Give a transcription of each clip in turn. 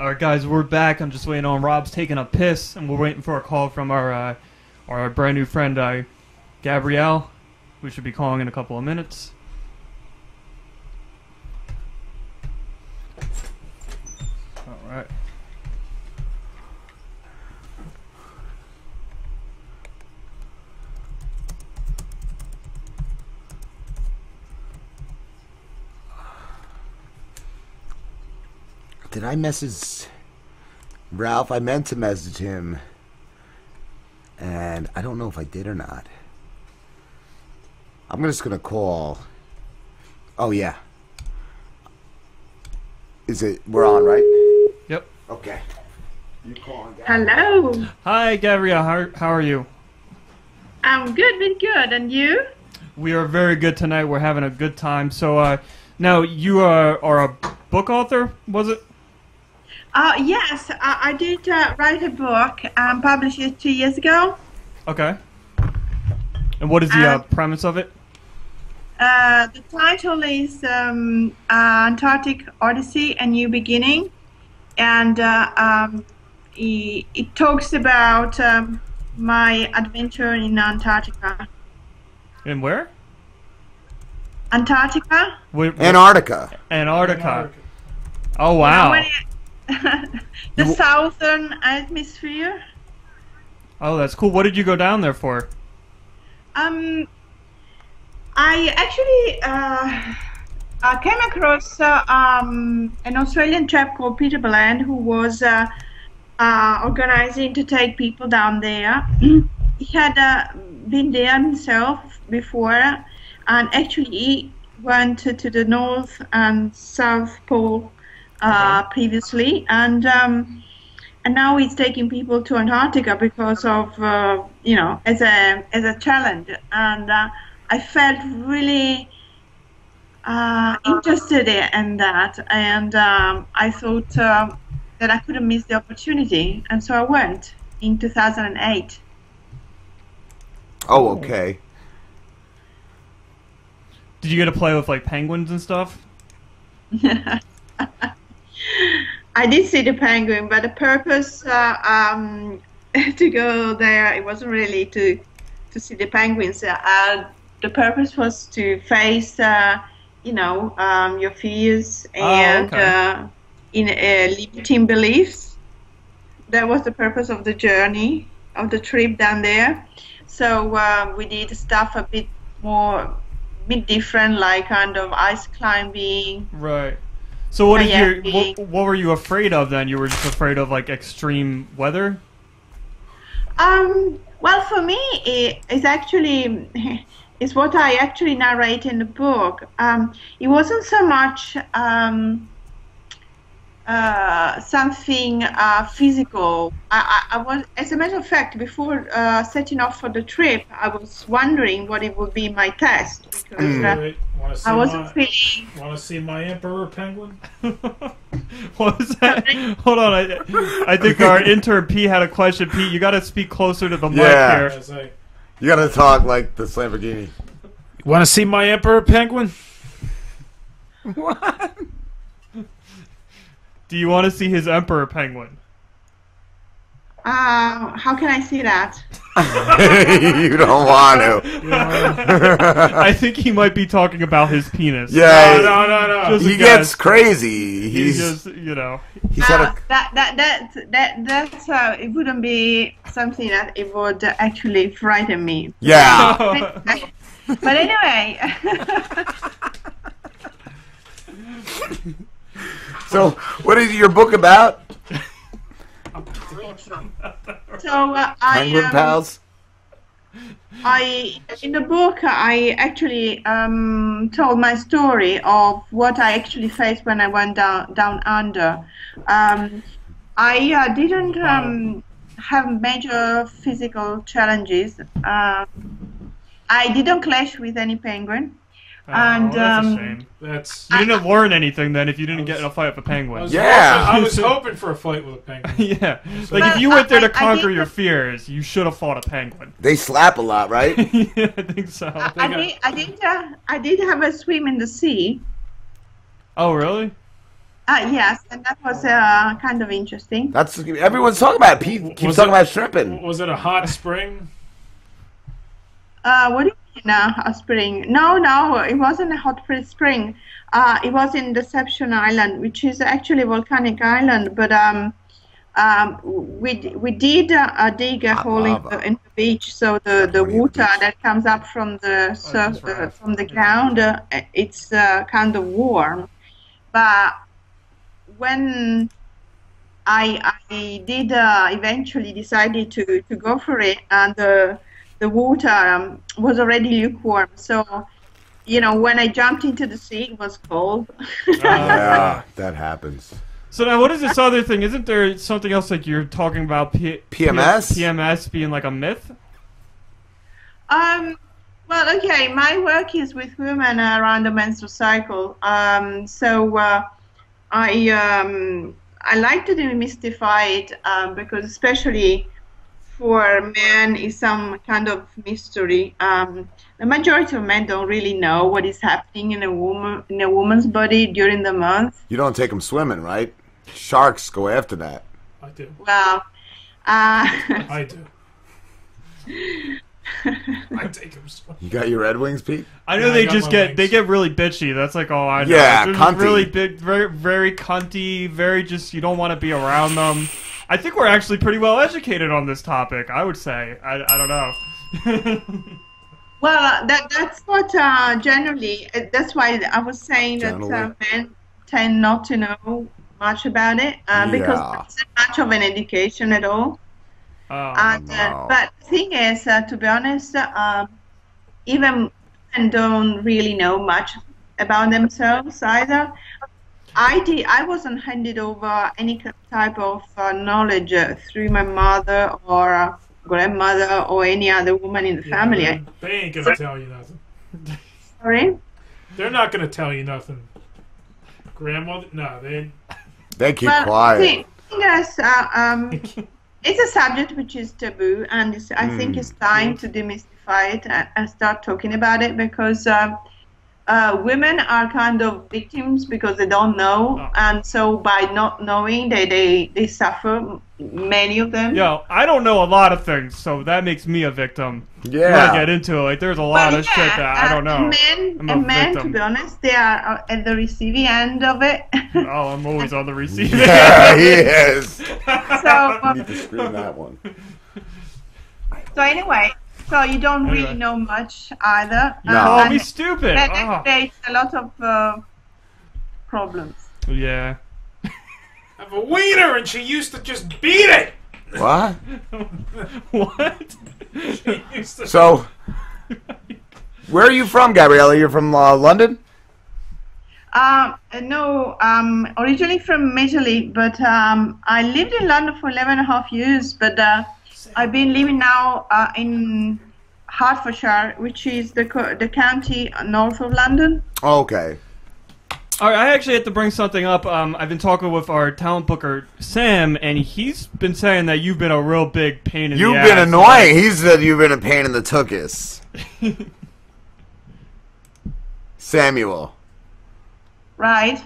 Alright guys, we're back. I'm just waiting on Rob's taking a piss, and we're waiting for a call from our brand new friend, Gabrielle, who should be calling in a couple of minutes. Alright. Did I message Ralph? I meant to message him, and I don't know if I did or not. I'm just gonna call. Oh yeah. Is it? We're on, right? Yep. Okay. You calling? Hello. Hi, Gabrielle. How are you? I'm good, been good. And you? We are very good tonight. We're having a good time. So, now you are a book author, was it? Yes, I did write a book and published it 2 years ago. Okay. And what is the premise of it? The title is Antarctic Odyssey, A New Beginning. And it talks about my adventure in Antarctica. In where? Antarctica. Antarctica. Antarctica. Oh, wow. The southern hemisphere. Oh, that's cool. What did you go down there for? I actually came across an Australian chap called Peter Bland who was organizing to take people down there. He had been there himself before, and actually he went to the North and South Pole previously, and now he's taking people to Antarctica because of as a challenge, and I felt really interested in that, and I thought that I couldn't miss the opportunity, and so I went in 2008. Oh, okay. Did you get to play with like penguins and stuff? I did see the penguin, but the purpose to go there, it wasn't really to see the penguins. The purpose was to face, your fears and limiting beliefs. That was the purpose of the journey, of the trip down there. So we did stuff a bit different, like kind of ice climbing. Right. So what were you afraid of then? You were just afraid of like extreme weather? Well, for me, it's what I actually narrate in the book. It wasn't so much something physical. I was, as a matter of fact, before setting off for the trip, I was wondering what it would be my test, because I wasn't feeling. Want to see my emperor penguin? What was that? Hold on, I think our intern Pete had a question. Pete, you got to speak closer to the mic here. You got to talk like the Lamborghini. Want to see my emperor penguin? What? Do you want to see his emperor penguin? How can I see that? You don't want to. I think he might be talking about his penis. Yeah. No. He gets crazy. He's just, He's had a... That's it wouldn't be something that it would actually frighten me. Yeah. But anyway. So, what is your book about? So Penguin pals. In the book, I actually told my story of what I actually faced when I went down under. I didn't have major physical challenges. I didn't clash with any penguin. And that's a shame. You didn't learn anything then if you didn't get in a fight with a penguin. I was hoping for a fight with a penguin. Yeah. Like if you went there to conquer your fears, you should have fought a penguin. They slap a lot, right? Yeah, I think so. I did have a swim in the sea. Oh, really? Yes, and that was kind of interesting. That's everyone's talking about it. Pete keeps talking about shrimping. Was it a hot spring? What do you mean, a spring? No, it wasn't a hot spring. It was in Deception Island, which is actually a volcanic island. But we did dig a hole in the beach, so the water that comes up from the from the ground, it's kind of warm. But when I did eventually decided to go for it, and the water was already lukewarm. So, when I jumped into the sea, it was cold. Yeah, that happens. So now, what is this other thing? Isn't there something else like you're talking about? PMS? PMS being like a myth? Well, okay, my work is with women around the menstrual cycle. So I like to demystify it because especially for men is some kind of mystery. The majority of men don't really know what is happening in a woman's body during the month. You don't take them swimming, right? Sharks go after that. I do. Well, I do. I take them swimming. You got your Red Wings, Pete? I know they get really bitchy. That's like all I know. Yeah, They're cunty. Really big, very very cunty, very just you don't want to be around them. I think we're actually pretty well educated on this topic. I would say. I don't know. well, that's what generally. That's why I was saying that men tend not to know much about it because it's not much of an education at all. But the thing is, to be honest, even men don't really know much about themselves either. I wasn't handed over any type of knowledge through my mother or grandmother or any other woman in the family. They ain't gonna tell you nothing. Sorry? They're not gonna tell you nothing. Grandmother? No, they keep quiet. The thing is, it's a subject which is taboo, and I think it's time to demystify it and start talking about it because women are kind of victims because they don't know, and so by not knowing, they suffer. Many of them. Yo, I don't know a lot of things, so that makes me a victim. Yeah. When I get into it, like there's a lot of shit that I don't know. Men, to be honest, they are at the receiving end of it. Oh, I'm always on the receiving end. Yeah, he is. So, you need to screen that one. So anyway, so you don't really know much either. No. Oh, be stupid. That creates a lot of problems. Yeah. I have a wiener and she used to just beat it. What? What? She used to... So, where are you from, Gabriella? You're from London? No, originally from Italy, but I lived in London for 11.5 years, but I've been living now in Hertfordshire, which is the county north of London. Okay. All right, I actually have to bring something up. I've been talking with our talent booker, Sam, and he's been saying that you've been a real big pain in the ass. You've been annoying. He said you've been a pain in the tuchus. Samuel. Right.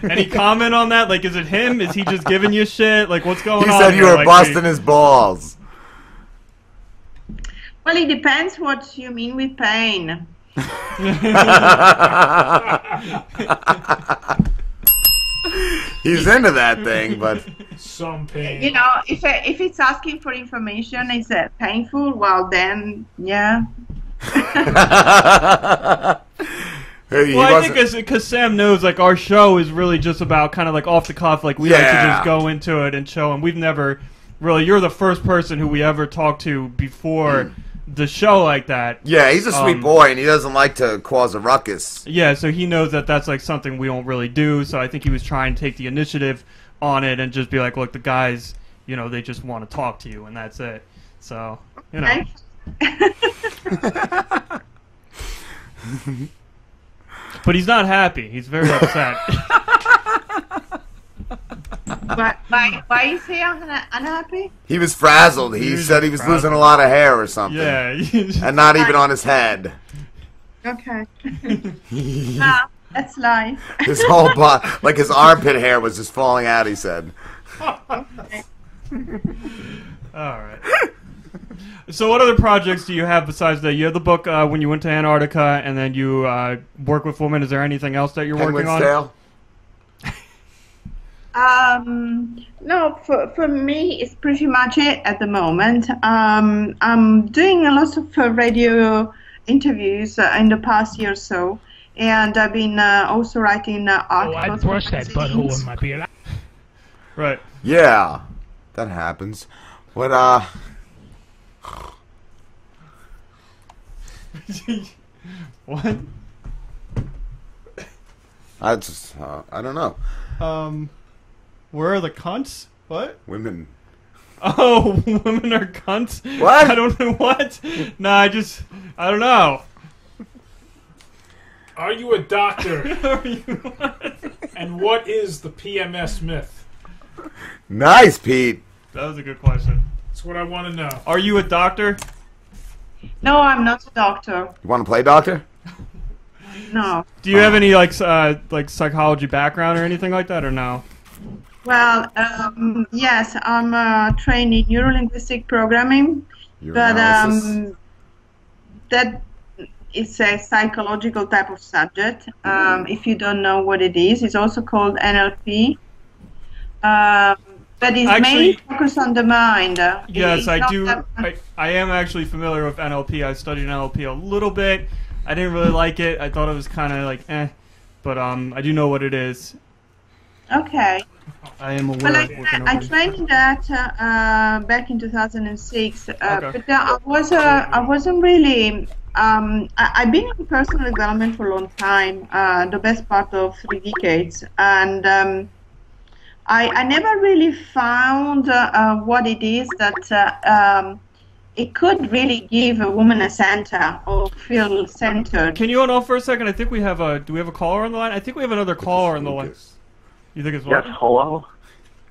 Any comment on that? Like, is it him? Is he just giving you shit? Like, what's going on? He said you were like, busting his balls. Well, it depends what you mean with pain. He's into that thing, but some pain. You know, if it's asking for information, is it painful? Well, then, yeah. Well, I think because Sam knows, like, our show is really just about kind of like off the cuff. Like, we like to just go into it and show, and we've never really. You're the first person who we ever talked to before the show like that. Yeah, he's a sweet boy, and he doesn't like to cause a ruckus. Yeah, so he knows that that's like something we don't really do. So I think he was trying to take the initiative on it and just be like, look, the guys, you know, they just want to talk to you, and that's it. So, you know. But he's not happy. He's very upset. But why is he unhappy? He was frazzled. He said he was losing a lot of hair or something. Yeah. And not even on his head. Okay. That's life. His whole body, like his armpit hair was just falling out, he said. All right. So what other projects do you have besides that? You have the book when you went to Antarctica, and then you work with women. Is there anything else that you're working on? Tale? No, for me, it's pretty much it at the moment. I'm doing a lot of radio interviews in the past year or so, and I've been also writing articles. I'd brush that butthole in my beard. Right. Yeah, that happens. What, What? I just, I don't know. Where are the cunts? What? Women. Oh, women are cunts? What? I don't know what. No, I don't know. Are you a doctor? Are you And what is the PMS myth? Nice, Pete. That was a good question. That's what I want to know. Are you a doctor? No, I'm not a doctor. You want to play doctor? No. Do you have any like psychology background or anything like that, or no? Well, yes, I'm trained in neurolinguistic programming, but that is a psychological type of subject. If you don't know what it is, it's also called NLP. But it's mainly focused on the mind. Yes, I do. I am actually familiar with NLP. I studied NLP a little bit. I didn't really like it. I thought it was kind of like but I do know what it is. Okay. I am aware Well, of working I on it. trained in that back in 2006, Okay. but I wasn't really. I've been in personal development for a long time, the best part of 3 decades, and I never really found what it is that it could really give a woman a center or feel centered. Can you hold on for a second? I think we have do we have a caller on the line? I think we have another caller on the line. You think it's what? Yes, hello?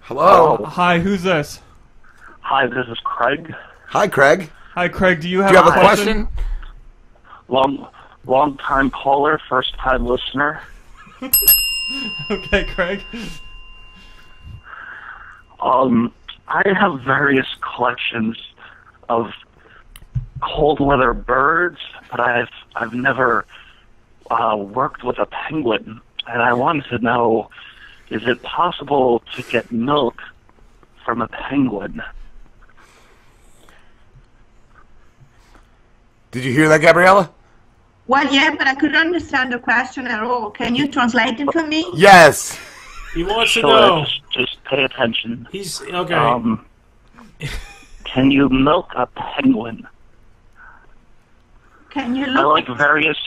Hello. Hi, who's this? Hi, this is Craig. Hi, Craig. Hi, Craig. Do you have, a question? Long time caller, first time listener. Okay, Craig. I have various collections of cold weather birds, but I've never worked with a penguin, and I wanted to know, is it possible to get milk from a penguin? Did you hear that, Gabriella? Well, yeah, but I couldn't understand the question at all. Can you translate it for me? Yes. He wants to Sure, know. just pay attention. He's okay. Can you milk a penguin? Can you I look? like various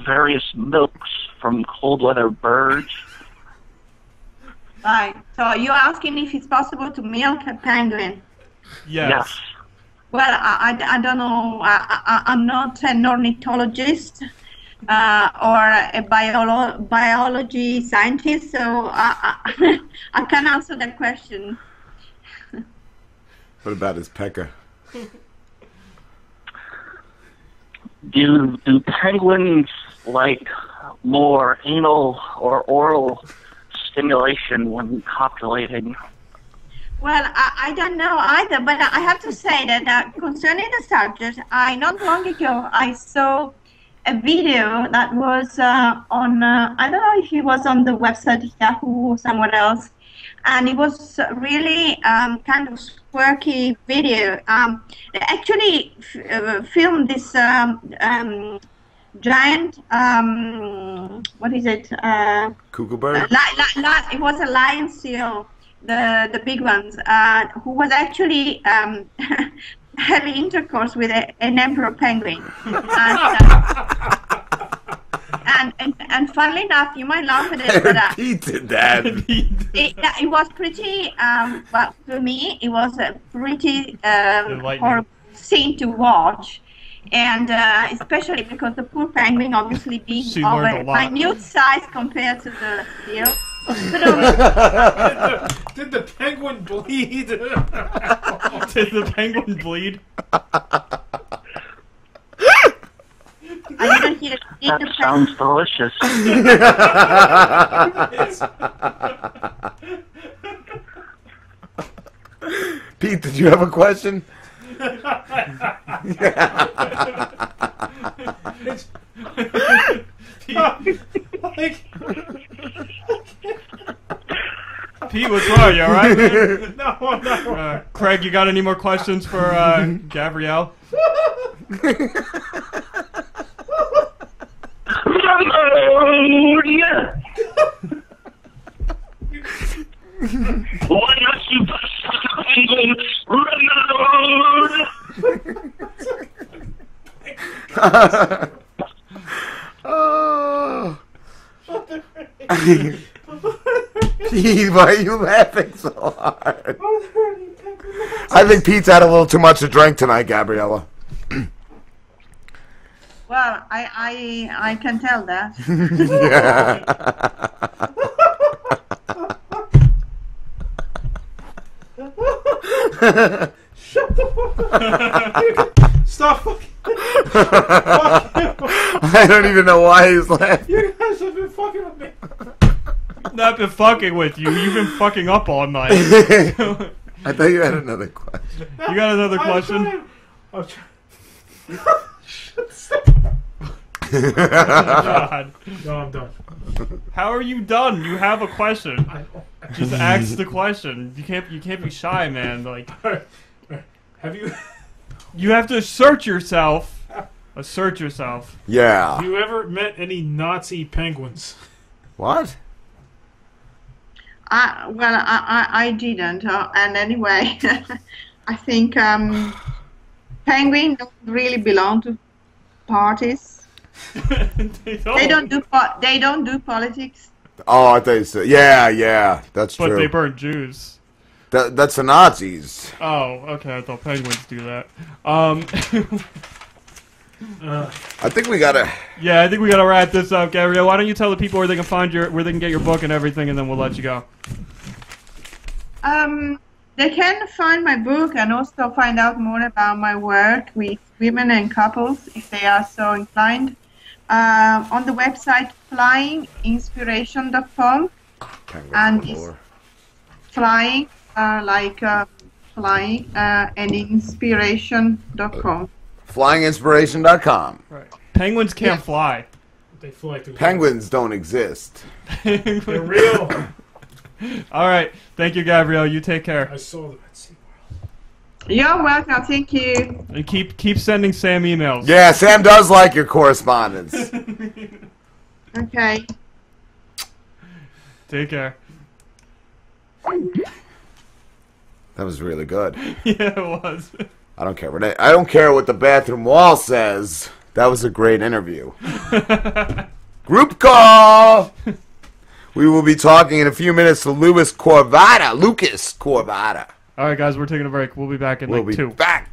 various milks from cold weather birds. Right. So you're asking if it's possible to milk a penguin? Yes. Well, I don't know. I'm not an ornithologist or a biology scientist, so I can't answer that question. What about his pecker? Do penguins like more anal or oral stimulation when copulating? Well, I don't know either, but I have to say that concerning the subject, not long ago I saw a video that was on, I don't know if it was on the website Yahoo or somewhere else, and it was really kind of quirky video. They actually filmed this giant, what is it? Cuckoo bird? It was a lion seal. The big ones, who was actually having intercourse with an emperor penguin. And funnily enough, you might laugh at it, but Pete did that. it was pretty, well, for me, it was a pretty horrible scene to watch. And especially because the poor penguin, obviously being of a minute size compared to the seal. Did the penguin bleed? Did the penguin bleed? I didn't hear. Did the sounds delicious. Pete, did you have a question? Pete, what's wrong? You all right, man? No, I'm not. Craig, you got any more questions for Gabrielle? Yeah. Why not you fucking reload? Oh. Pete, why are you laughing so hard? I think Pete's had a little too much to drink tonight, Gabriella. Well, I can tell that. Yeah. Shut the fuck up. Stop fucking. I don't even know why he's laughing. You guys have been fucking with me. Not been fucking with you. You've been fucking up all night. I thought you had another question. You got another question? Oh, God. no, I'm done. How are you done? You have a question. Just ask the question. You can't be shy, man. Like, Have you you have to assert yourself. Assert yourself. Yeah. have you ever met any Nazi penguins? What? I didn't. And anyway, I think penguins don't really belong to parties. They don't do politics. Oh, I thought you said. Yeah, that's true. But they burn Jews. That's the Nazis. Oh, okay. I thought penguins do that. I think we gotta. Yeah, I think we gotta wrap this up, Gabrielle. Why don't you tell the people where they can find where they can get your book and everything, and then we'll let you go. They can find my book and also find out more about my work with women and couples if they are so inclined. On the website flyinginspiration.com, and it's flying flying and inspiration.com. Flyinginspiration.com. Right. Penguins can't fly. They fly through. Penguins don't exist. They're real. All right. Thank you, Gabrielle. You take care. I saw them at SeaWorld. You're welcome. Thank you. And keep sending Sam emails. Yeah, Sam does like your correspondence. Okay. Take care. That was really good. Yeah, it was. I don't care what the bathroom wall says. That was a great interview. Group call. We will be talking in a few minutes to Lucas Corvada. All right, guys, we're taking a break. We'll be back in We'll like be 2. back.